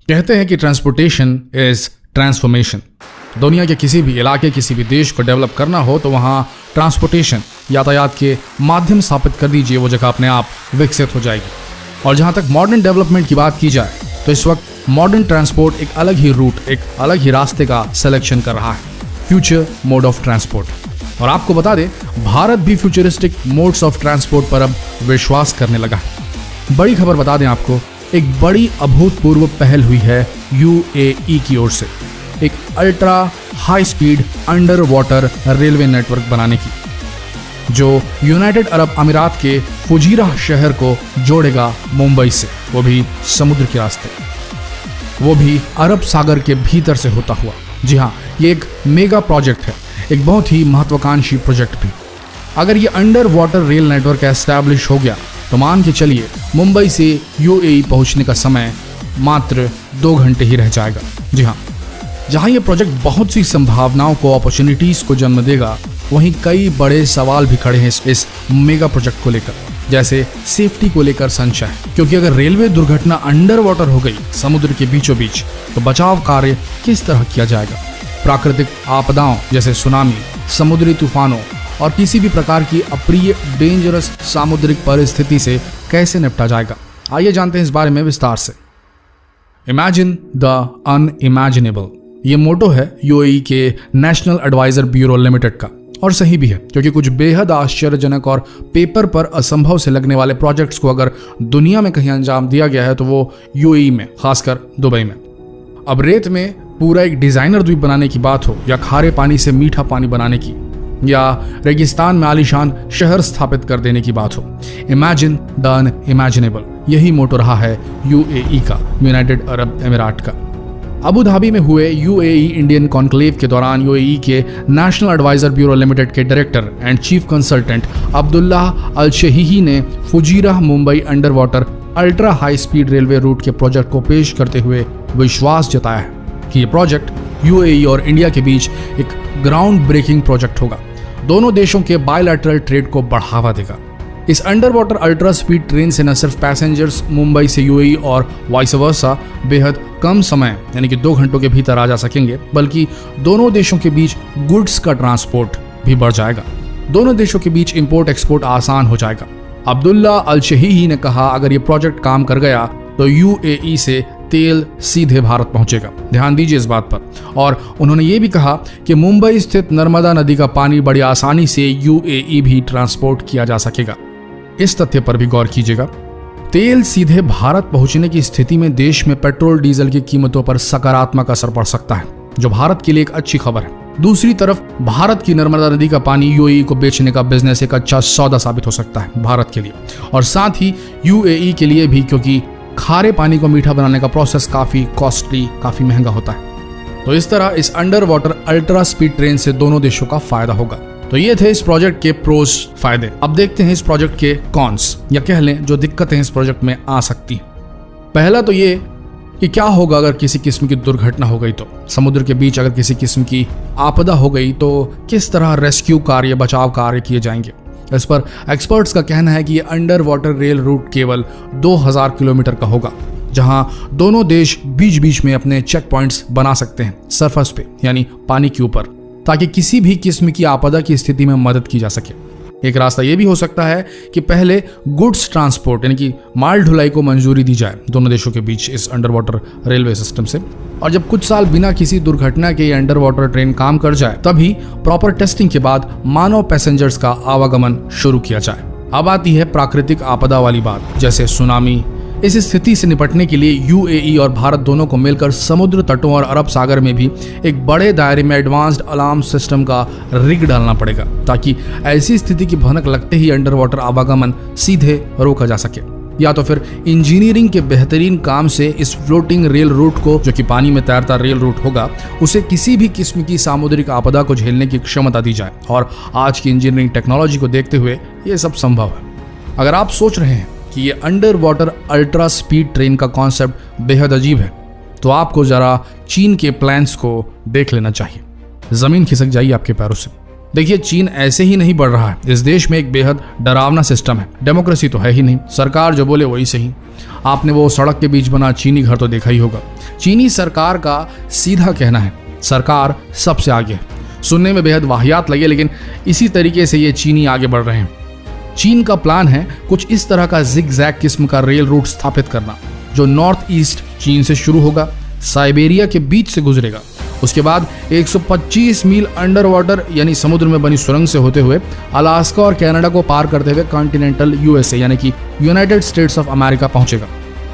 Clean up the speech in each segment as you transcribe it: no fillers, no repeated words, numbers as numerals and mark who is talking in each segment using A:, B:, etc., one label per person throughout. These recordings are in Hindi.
A: कहते हैं कि ट्रांसपोर्टेशन इज ट्रांसफॉर्मेशन। दुनिया के किसी भी इलाके, किसी भी देश को डेवलप करना हो तो वहाँ ट्रांसपोर्टेशन, यातायात के माध्यम स्थापित कर दीजिए, वो जगह अपने आप विकसित हो जाएगी। और जहाँ तक मॉडर्न डेवलपमेंट की बात की जाए तो इस वक्त मॉडर्न ट्रांसपोर्ट एक अलग ही रूट, एक अलग ही रास्ते का सिलेक्शन कर रहा है, फ्यूचर मोड ऑफ ट्रांसपोर्ट। और आपको बता दें, भारत भी फ्यूचरिस्टिक मोड्स ऑफ ट्रांसपोर्ट पर अब विश्वास करने लगा है। बड़ी खबर बता दें आपको, एक बड़ी अभूतपूर्व पहल हुई है यूएई की ओर से, एक ultra high speed under water railway network बनाने की, जो यूनाइटेड अरब अमीरात के फुजीरा शहर को जोड़ेगा मुंबई से, वो भी समुद्र के रास्ते, वो भी अरब सागर के भीतर से होता हुआ। जी हाँ, ये एक मेगा प्रोजेक्ट है, एक बहुत ही महत्वाकांक्षी प्रोजेक्ट भी। अगर ये under water rail network establish हो गया तो मान के चलिए मुंबई से यूएई पहुंचने का समय मात्र 2 घंटे ही रह जाएगा। जी हाँ, जहां ये प्रोजेक्ट बहुत सी संभावनाओं को, अपॉर्चुनिटीज को जन्म देगा, वहीं कई बड़े सवाल भी खड़े हैं इस मेगा प्रोजेक्ट को लेकर, जैसे सेफ्टी को लेकर संशय। क्योंकि अगर रेलवे दुर्घटना अंडर वाटर हो गई, समुद्र के बीचों बीच, तो बचाव कार्य किस तरह किया जाएगा? प्राकृतिक आपदाओं जैसे सुनामी, समुद्री तूफानों और किसी भी प्रकार की अप्रिय डेंजरस सामुद्रिक परिस्थिति से कैसे निपटा जाएगा? आइए जानते हैं इस बारे में विस्तार से। इमेजिन द अनइमेजिनेबल, ये मोटो है यूएई के नेशनल एडवाइजर ब्यूरो लिमिटेड का, और सही भी है, क्योंकि कुछ बेहद आश्चर्यजनक और पेपर पर असंभव से लगने वाले प्रोजेक्ट्स को अगर दुनिया में कहीं अंजाम दिया गया है तो वो यूएई में, खासकर दुबई में। अब रेत में पूरा एक डिजाइनर द्वीप बनाने की बात हो, या खारे पानी से मीठा पानी बनाने की, या रेगिस्तान में आलीशान शहर स्थापित कर देने की बात हो, इमेजिन द अनइमेजिनेबल, यही मोटो रहा है यूएई का, यूनाइटेड अरब अमीरात का। अबू धाबी में हुए यूएई इंडियन कॉन्क्लेव के दौरान यूएई के नेशनल एडवाइजर ब्यूरो लिमिटेड के director and chief consultant Abdullah Al Shehhi ने Fujairah Mumbai under water ultra high speed railway route के प्रोजेक्ट को पेश करते हुए विश्वास जताया है कि यह प्रोजेक्ट यूएई और इंडिया के बीच एक ग्राउंड ब्रेकिंग प्रोजेक्ट होगा, दोनों देशों के बायलैटरल ट्रेड को बढ़ावा देगा। इस under water ultra speed train से न सिर्फ पैसेंजर्स मुंबई से यूएई और वाइस वर्सा बेहद कम समय यानी कि 2 घंटों के भीतर आ जा सकेंगे, बल्कि दोनों देशों के बीच गुड्स का ट्रांसपोर्ट भी बढ़ जाएगा। दोनों देशों के बीच इंपोर्ट एक्सपोर्ट आसान हो जाएगा। अब्दुल्ला अल शहीही ने कहा, अगर ये प्रोजेक्ट काम कर गया तो यूएई से तेल सीधे भारत पहुंचेगा। ध्यान दीजिए इस बात पर। और उन्होंने ये भी कहा कि मुंबई स्थित नर्मदा नदी का पानी बड़ी आसानी से यूएई भी ट्रांसपोर्ट किया जा सकेगा। इस तथ्य पर भी गौर कीजिएगा, तेल सीधे भारत पहुंचने की स्थिति में देश में पेट्रोल डीजल की कीमतों पर सकारात्मक असर पड़ सकता है, जो भारत के लिए एक अच्छी खबर है। दूसरी तरफ भारत की नर्मदा नदी का पानी यूएई को बेचने का बिजनेस एक अच्छा सौदा साबित हो सकता है भारत के लिए, और साथ ही यूएई के लिए भी, क्योंकि खारे पानी को मीठा बनाने का प्रोसेस काफी कॉस्टली, काफी महंगा होता है। तो इस तरह इस under water ultra speed train से दोनों देशों का फायदा होगा। तो ये थे इस प्रोजेक्ट के प्रोस, फायदे। अब देखते हैं इस प्रोजेक्ट के कॉन्स, या कह लें जो दिक्कतें इस प्रोजेक्ट में आ सकती हैं। पहला तो ये कि क्या होगा अगर किसी किस्म की दुर्घटना हो गई, तो समुद्र के बीच अगर किसी किस्म की आपदा हो गई तो किस तरह रेस्क्यू कार्य, बचाव कार्य किए जाएंगे। इस पर एक्सपर्ट्स का कहना है कि ये अंडर वाटर रेल रूट केवल 2000 किलोमीटर का होगा, जहां दोनों देश बीच बीच में अपने चेक पॉइंट्स बना सकते हैं सरफेस पे, यानी पानी के ऊपर, ताकि किसी भी किस्म की आपदा की स्थिति में मदद की जा सके। एक रास्ता यह भी हो सकता है कि पहले गुड्स ट्रांसपोर्ट यानी कि माल ढुलाई को मंजूरी दी जाए दोनों देशों के बीच इस अंडर वाटर रेलवे सिस्टम से, और जब कुछ साल बिना किसी दुर्घटना के अंडर वाटर ट्रेन काम कर जाए, तभी प्रॉपर टेस्टिंग के बाद मानव पैसेंजर्स का आवागमन शुरू किया जाए। अब आती है प्राकृतिक आपदा वाली बात, जैसे सुनामी। इस स्थिति से निपटने के लिए यूएई और भारत दोनों को मिलकर समुद्र तटों और अरब सागर में भी एक बड़े दायरे में एडवांस्ड अलार्म सिस्टम का रिग डालना पड़ेगा, ताकि ऐसी स्थिति की भनक लगते ही अंडर वाटर आवागमन सीधे रोका जा सके। या तो फिर इंजीनियरिंग के बेहतरीन काम से इस फ्लोटिंग रेल रूट को, जो कि पानी में तैरता रेल रूट होगा, उसे किसी भी किस्म की सामुद्रिक आपदा को झेलने की क्षमता दी जाए। और आज की इंजीनियरिंग टेक्नोलॉजी को देखते हुए ये सब संभव है। अगर आप सोच रहे हैं कि ये under water ultra speed train का कॉन्सेप्ट बेहद अजीब है, तो आपको जरा चीन के प्लान्स को देख लेना चाहिए। जमीन खिसक जाइए आपके पैरों से देखिए, चीन ऐसे ही नहीं बढ़ रहा है। इस देश में एक बेहद डरावना सिस्टम है। डेमोक्रेसी तो है ही नहीं, सरकार जो बोले वही सही। आपने वो सड़क के बीच बना चीनी घर तो देखा ही होगा। चीनी सरकार का सीधा कहना है, सरकार सबसे आगे है। सुनने में बेहद वाहियात लगे, लेकिन इसी तरीके से ये चीनी आगे बढ़ रहे हैं। चीन का प्लान है कुछ इस तरह का जिग-जैग किस्म का रेल रूट स्थापित करना, जो नॉर्थ ईस्ट चीन से शुरू होगा, साइबेरिया के बीच से गुजरेगा, उसके बाद 125 मील अंडर वाटर यानी समुद्र में बनी सुरंग से होते हुए अलास्का और कनाडा को पार करते हुए कॉन्टिनेंटल यूएसए यानी कि यूनाइटेड स्टेट्स ऑफ अमेरिका पहुंचेगा।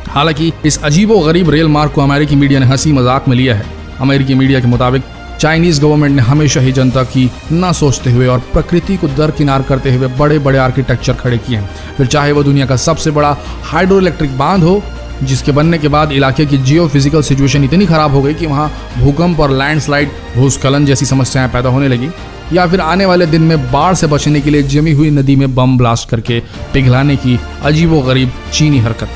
A: हालांकि इस अजीबो गरीब रेल मार्ग को अमेरिकी मीडिया ने हंसी मजाक में लिया है। अमेरिकी मीडिया के मुताबिक चाइनीज गवर्नमेंट ने हमेशा ही जनता की ना सोचते हुए और प्रकृति को दरकिनार करते हुए बड़े बड़े आर्किटेक्चर खड़े किए हैं। फिर चाहे वो दुनिया का सबसे बड़ा हाइड्रो इलेक्ट्रिक बांध हो, जिसके बनने के बाद इलाके की जियो फिजिकल सिचुएशन इतनी खराब हो गई कि वहाँ भूकंप और लैंडस्लाइड, भूस्खलन जैसी समस्याएं पैदा होने लगी, या फिर आने वाले दिन में बाढ़ से बचने के लिए जमी हुई नदी में बम ब्लास्ट करके पिघलाने की अजीबोगरीब चीनी हरकत।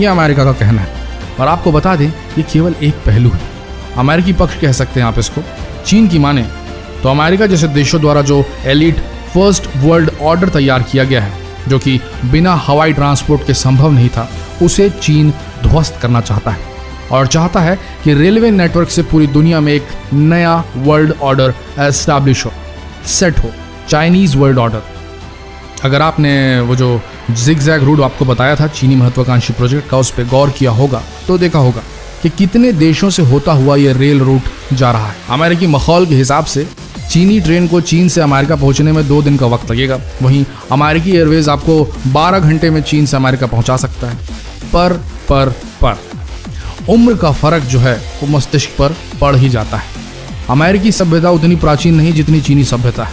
A: यह अमेरिका का कहना है। और आपको बता दें, ये केवल एक पहलू है, अमेरिकी पक्ष कह सकते हैं आप इसको। चीन की माने तो अमेरिका जैसे देशों द्वारा जो एलिट फर्स्ट वर्ल्ड ऑर्डर तैयार किया गया है, जो कि बिना हवाई ट्रांसपोर्ट के संभव नहीं था, उसे चीन ध्वस्त करना चाहता है और चाहता है कि रेलवे नेटवर्क से पूरी दुनिया में एक नया वर्ल्ड ऑर्डर एस्टैब्लिश हो, सेट हो, चाइनीज वर्ल्ड ऑर्डर। अगर आपने वो जो जिग-जैग रूट आपको बताया था चीनी महत्वाकांक्षी प्रोजेक्ट का, उस पर गौर किया होगा तो देखा होगा कि कितने देशों से होता हुआ ये रेल रूट जा रहा है। अमेरिकी माहौल के हिसाब से चीनी ट्रेन को चीन से अमेरिका पहुंचने में 2 दिन का वक्त लगेगा, वहीं अमेरिकी एयरवेज आपको 12 घंटे में चीन से अमेरिका पहुंचा सकता है। पर उम्र का फर्क जो है वो मस्तिष्क पर पड़ ही जाता है। अमेरिकी सभ्यता उतनी प्राचीन नहीं जितनी चीनी सभ्यता है।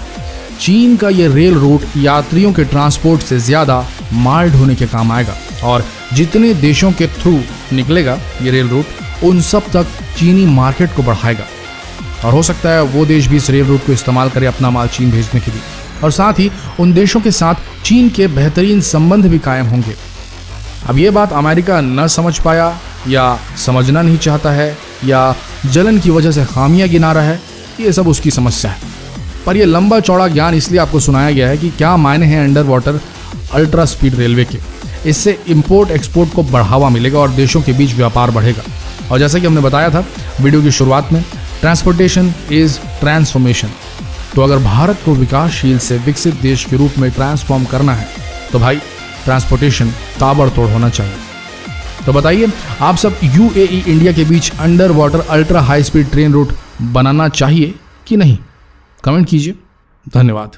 A: चीन का ये रेल रूट यात्रियों के ट्रांसपोर्ट से ज्यादा माल ढोने के काम आएगा, और जितने देशों के थ्रू निकलेगा ये रेल रूट, उन सब तक चीनी मार्केट को बढ़ाएगा। और हो सकता है वो देश भी इस रेल रूट को इस्तेमाल करे अपना माल चीन भेजने के लिए, और साथ ही उन देशों के साथ चीन के बेहतरीन संबंध भी कायम होंगे। अब ये बात अमेरिका न समझ पाया, या समझना नहीं चाहता है, या जलन की वजह से खामियां गिना रहा है, ये सब उसकी समस्या है। पर यह लंबा चौड़ा ज्ञान इसलिए आपको सुनाया गया है कि क्या मायने हैं under water ultra speed railway के। इससे इंपोर्ट एक्सपोर्ट को बढ़ावा मिलेगा और देशों के बीच व्यापार बढ़ेगा। और जैसा कि हमने बताया था वीडियो की शुरुआत में, ट्रांसपोर्टेशन इज ट्रांसफॉर्मेशन। तो अगर भारत को विकासशील से विकसित देश के रूप में ट्रांसफॉर्म करना है तो भाई ट्रांसपोर्टेशन ताबड़तोड़ होना चाहिए। तो बताइए, आप सब यूएई इंडिया के बीच under water ultra high speed train route बनाना चाहिए कि नहीं? कमेंट कीजिए। धन्यवाद।